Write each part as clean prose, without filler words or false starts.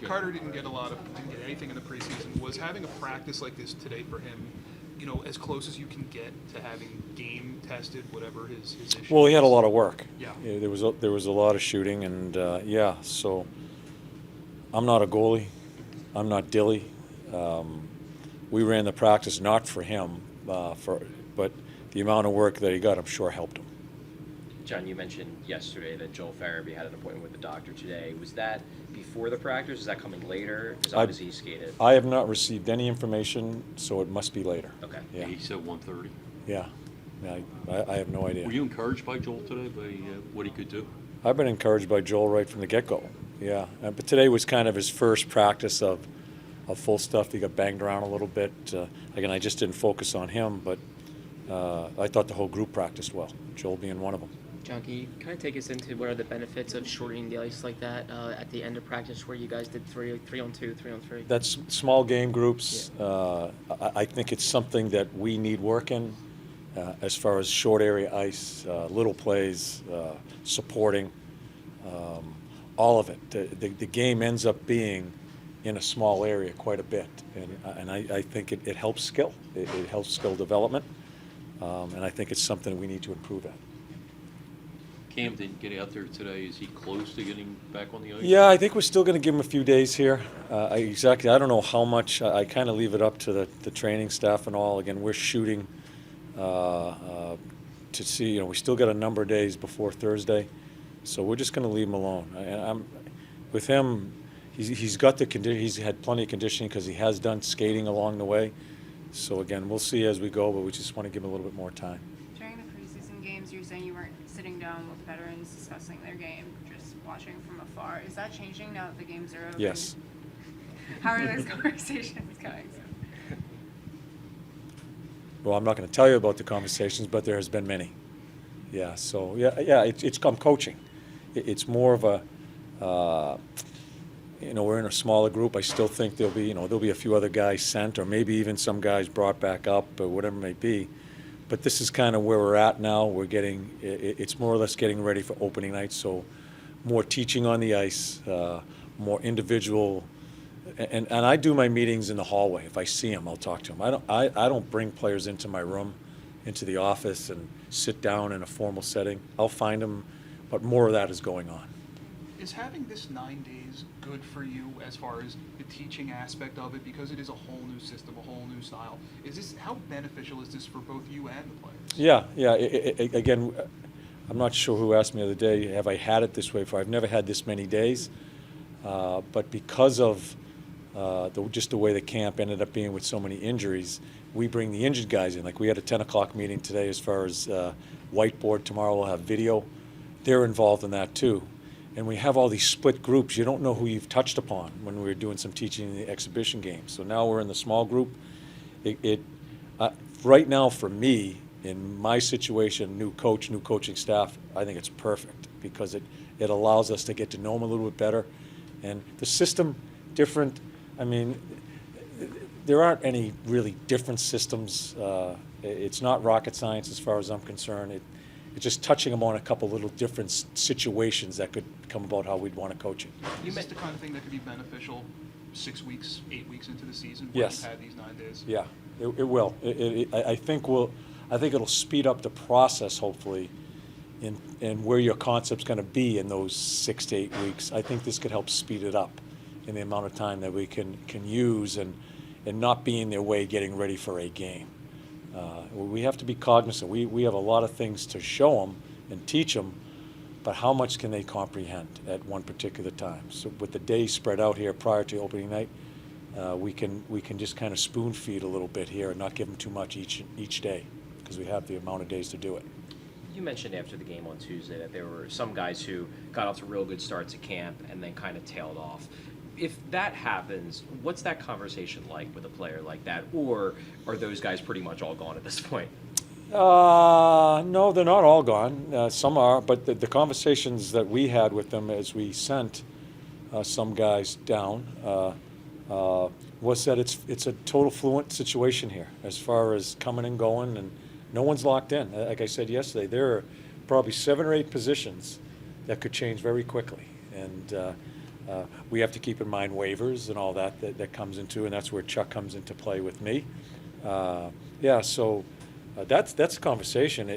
Carter didn't get anything in the preseason. Was having a practice like this today for him, as close as you can get to having game tested, whatever his issue? Well, he had a lot of work. Yeah. There was a lot of shooting, and so I'm not a goalie. I'm not Dilly. We ran the practice not for him, but the amount of work that he got, I'm sure, helped him. John, you mentioned yesterday that Joel Farabee had an appointment with the doctor today. Was that before the practice? Is that coming later? Because obviously he skated. I have not received any information, so it must be later. Okay. Yeah. He said 1:30. Yeah. I have no idea. Were you encouraged by Joel today, by what he could do? I've been encouraged by Joel right from the get-go. Yeah. But today was kind of his first practice of full stuff. He got banged around a little bit. Again, I just didn't focus on him, but I thought the whole group practiced well, Joel being one of them. John, can you kind of take us into what are the benefits of shortening the ice like that at the end of practice where you guys did 3-on-2, 3-on-3? That's small game groups. Yeah. I think it's something that we need work in as far as short area ice, little plays, supporting, all of it. The game ends up being in a small area quite a bit, and I think it helps skill. It helps skill development, and I think it's something we need to improve at. Cam didn't get out there today. Is he close to getting back on the ice? Yeah, I think we're still going to give him a few days here. I don't know how much. I kind of leave it up to the training staff and all. Again, we're shooting to see. We still got a number of days before Thursday, so we're just going to leave him alone. With him. He's got the condition. He's had plenty of conditioning because he has done skating along the way. So again, we'll see as we go, but we just want to give him a little bit more time. During the preseason games, you're saying you weren't sitting down with veterans discussing their game, just watching from afar. Is that changing now that the games are over? Yes. How are those conversations going? Well, I'm not going to tell you about the conversations, but there has been many. Yeah. So it's come coaching. It's more of a. We're in a smaller group. I still think there'll be a few other guys sent, or maybe even some guys brought back up, or whatever it may be. But this is kind of where we're at now. It's more or less getting ready for opening night. So, more teaching on the ice, more individual, and I do my meetings in the hallway. If I see them, I'll talk to them. I don't bring players into my room, into the office, and sit down in a formal setting. I'll find them, but more of that is going on. Is having this 9 days good for you as far as the teaching aspect of it, because it is a whole new system, a whole new style? How beneficial is this for both you and the players? Yeah. Again, I'm not sure who asked me the other day, have I had it this way before? I've never had this many days, but because of just the way the camp ended up being with so many injuries, we bring the injured guys in. Like we had a 10 o'clock meeting today as far as whiteboard. Tomorrow we'll have video. They're involved in that too. And we have all these split groups. You don't know who you've touched upon when we were doing some teaching in the exhibition games. So now we're in the small group. Right now for me, in my situation, new coach, new coaching staff, I think it's perfect because it allows us to get to know them a little bit better. And the system, different. I mean, there aren't any really different systems. It's not rocket science as far as I'm concerned. It's just touching them on a couple little different situations that could come about how we'd want to coach it. Is this the kind of thing that could be beneficial 6 weeks, 8 weeks into the season when Yes. you've had these 9 days? Yeah, it will. I think it'll speed up the process, hopefully, in where your concept's going to be in those 6 to 8 weeks. I think this could help speed it up in the amount of time that we can use and not be in their way getting ready for a game. We have to be cognizant. We have a lot of things to show them and teach them, but how much can they comprehend at one particular time? So with the days spread out here prior to opening night, we can just kind of spoon feed a little bit here and not give them too much each day because we have the amount of days to do it. You mentioned after the game on Tuesday that there were some guys who got off to real good starts at camp and then kind of tailed off. If that happens, what's that conversation like with a player like that? Or are those guys pretty much all gone at this point? No, they're not all gone. Some are, but the conversations that we had with them as we sent some guys down was that it's a total fluent situation here as far as coming and going, and no one's locked in. Like I said yesterday, there are probably 7 or 8 positions that could change very quickly, and We have to keep in mind waivers and all that comes into, and that's where Chuck comes into play with me. So that's a conversation.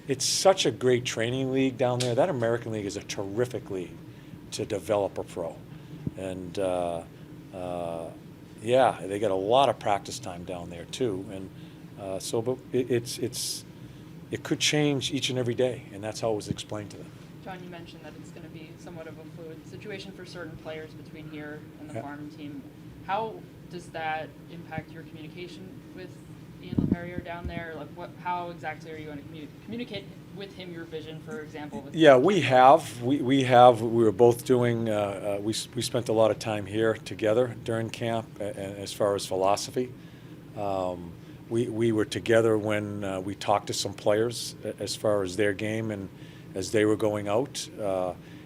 It's such a great training league down there. That American League is a terrific league to develop a pro. And they got a lot of practice time down there too. And but it could change each and every day, and that's how it was explained to them. John, you mentioned that it's going to be somewhat of a fluid situation for certain players between here and the Yeah. farm team. How does that impact your communication with Ian LePerrier down there? Like, how exactly are you going to communicate with him your vision, for example? Yeah, we have. We have. We were both doing. We spent a lot of time here together during camp, as far as philosophy. We were together when we talked to some players as far as their game and as they were going out,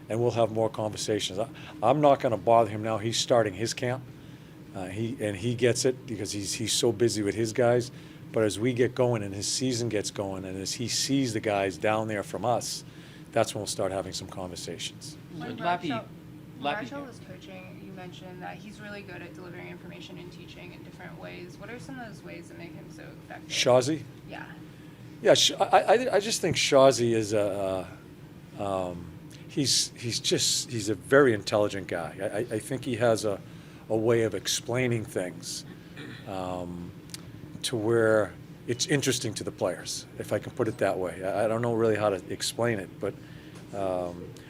and we'll have more conversations. I'm not going to bother him now. He's starting his camp. He gets it because he's so busy with his guys. But as we get going and his season gets going, and as he sees the guys down there from us, that's when we'll start having some conversations. When Lappy- Bradshaw was coaching, you mentioned that he's really good at delivering information and teaching in different ways. What are some of those ways that make him so effective? Shazi? Yeah. Yeah, I just think Shazi is he's a very intelligent guy. I think he has a way of explaining things to where it's interesting to the players, if I can put it that way. I don't know really how to explain it, but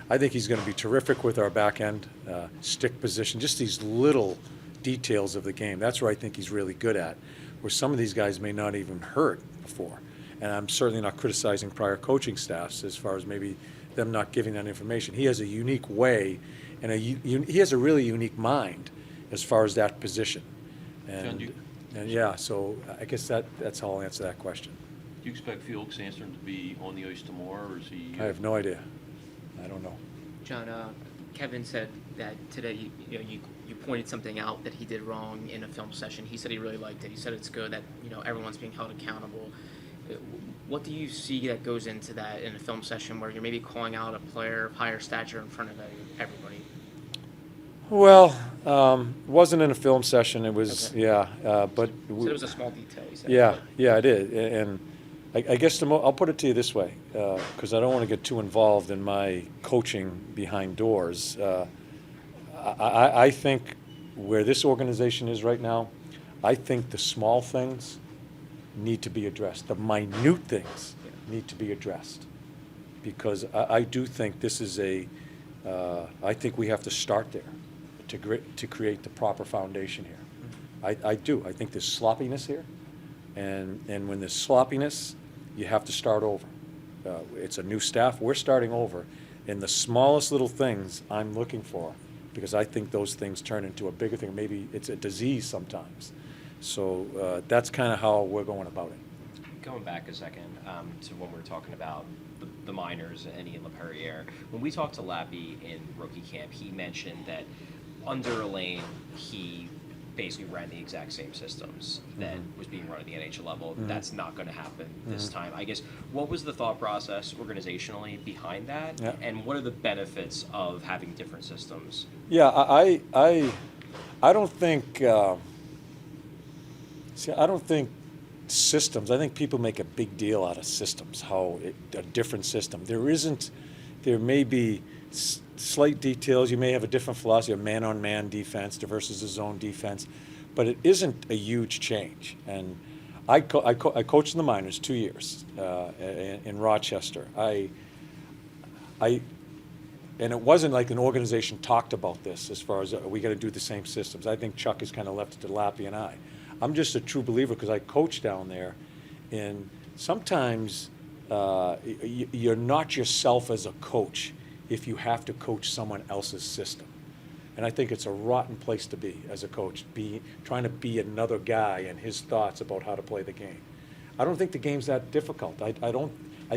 I think he's going to be terrific with our back end stick position, just these little details of the game. That's where I think he's really good at, where some of these guys may not even heard before. And I'm certainly not criticizing prior coaching staffs as far as maybe them not giving that information. He has a unique way, and he has a really unique mind as far as that position. So I guess that's how I'll answer that question. Do you expect Felix Sandstrom to be on the ice tomorrow, or is he? I have no idea. I don't know. John, Kevin said that today you pointed something out that he did wrong in a film session. He said he really liked it. He said it's good that everyone's being held accountable. What do you see that goes into that in a film session where you're maybe calling out a player of higher stature in front of everybody? Well, it wasn't in a film session. It was, Okay. but So it was a small detail, he said. yeah, it is. And I guess I'll put it to you this way, because I don't want to get too involved in my coaching behind doors. I think where this organization is right now, I think the small things need to be addressed. The minute things need to be addressed, because I do think this is I think we have to start there to create the proper foundation here. I do. I think there's sloppiness here, and when there's sloppiness, you have to start over. It's a new staff. We're starting over, and the smallest little things I'm looking for, because I think those things turn into a bigger thing. Maybe it's a disease sometimes. So that's kind of how we're going about it. Going back a second to when we were talking about the minors and Ian LePerrier, when we talked to Lappy in rookie camp, he mentioned that under Elaine, he basically ran the exact same systems that was being run at the NHL level. That's not going to happen this time. I guess, what was the thought process organizationally behind that? Yeah. And what are the benefits of having different systems? Yeah, I don't think. I don't think systems. I think people make a big deal out of systems. A different system. There may be slight details. You may have a different philosophy of man-on-man defense versus a zone defense, but it isn't a huge change. And I coached in the minors 2 years in Rochester. And it wasn't like an organization talked about this as far as we got to do the same systems. I think Chuck has kind of left it to Lappy and I. I'm just a true believer because I coach down there, and sometimes you're not yourself as a coach if you have to coach someone else's system. And I think it's a rotten place to be as a coach, trying to be another guy and his thoughts about how to play the game. I don't think the game's that difficult. I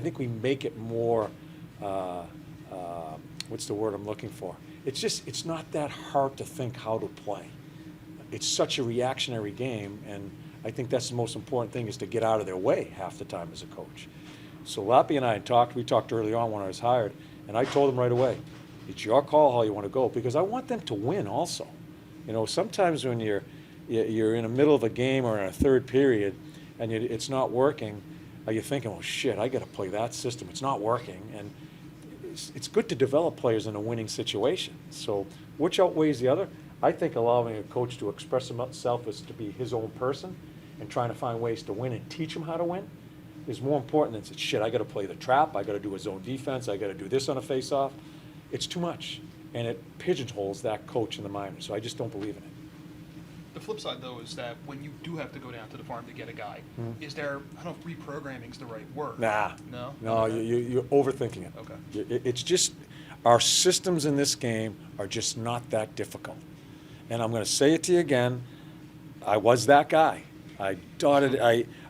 think we make it more, what's the word I'm looking for? It's not that hard to think how to play. It's such a reactionary game, and I think that's the most important thing, is to get out of their way half the time as a coach. So Lappy and I talked early on when I was hired, and I told him right away, It's your call how you want to go, because I want them to win also. You know, sometimes when you're in the middle of a game or in a third period and it's not working, you're thinking, oh shit, I got to play that system. It's not working. And it's good to develop players in a winning situation. So which outweighs the other? I think allowing a coach to express himself as to be his own person and trying to find ways to win and teach him how to win is more important than saying, shit, I got to play the trap, I got to do a zone defense, I got to do this on a face-off. It's too much, and it pigeonholes that coach in the minors, so I just don't believe in it. The flip side, though, is that when you do have to go down to the farm to get a guy, is there, I don't know if reprogramming is the right word. Nah. No? No, Okay. you're overthinking it. Okay. It's just, our systems in this game are just not that difficult. And I'm gonna say it to you again, I was that guy. I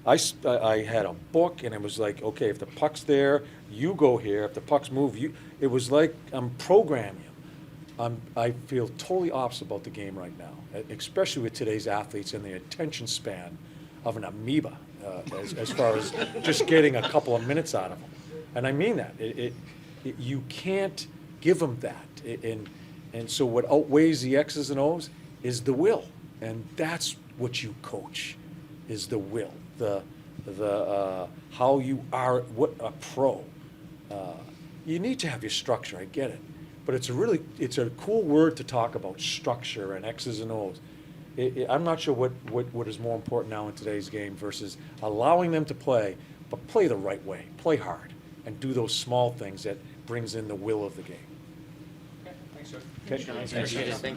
had a book, and it was like, okay, if the puck's there, you go here. If the puck's move, you. It was like I'm programming you. I feel totally opposite about the game right now, especially with today's athletes and the attention span of an amoeba, as far as just getting a couple of minutes out of them. And I mean that. You can't give them that. And so what outweighs the X's and O's is the will, and that's what you coach, is the will, the how you are, what a pro. You need to have your structure, I get it, but it's a cool word to talk about, structure and X's and O's. I'm not sure what is more important now in today's game versus allowing them to play, but play the right way, play hard, and do those small things that brings in the will of the game. Okay, thanks, sir. Okay? Appreciate it. Thank you.